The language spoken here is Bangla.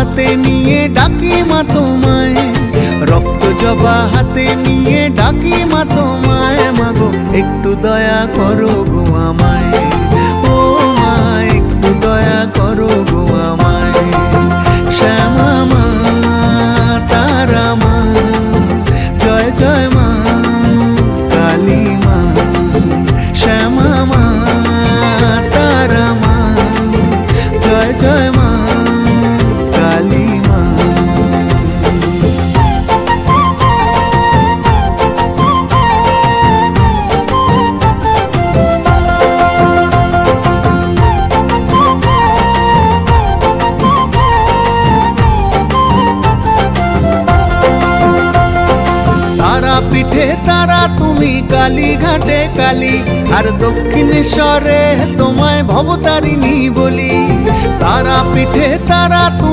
হাতে নিয়ে ডাকি মা তোমায়, রক্ত জবা হাতে নিয়ে ডাকি মা তোমায়। মাগো একটু দয়া করো গো আমায়, ও মা একটু দয়া করো গো আমায়। শ্যামা মা, তারা মা, জয় জয় মা কালী মা। শ্যামা মা, তারা মা, জয় জয় মা কালী মা। পিঠে তারা তুমি, কালীঘাটে কালী, আর দক্ষিণেশ্বরে তোমায় ভবতারিণী বলি। তারা পিঠে তারা তুমি।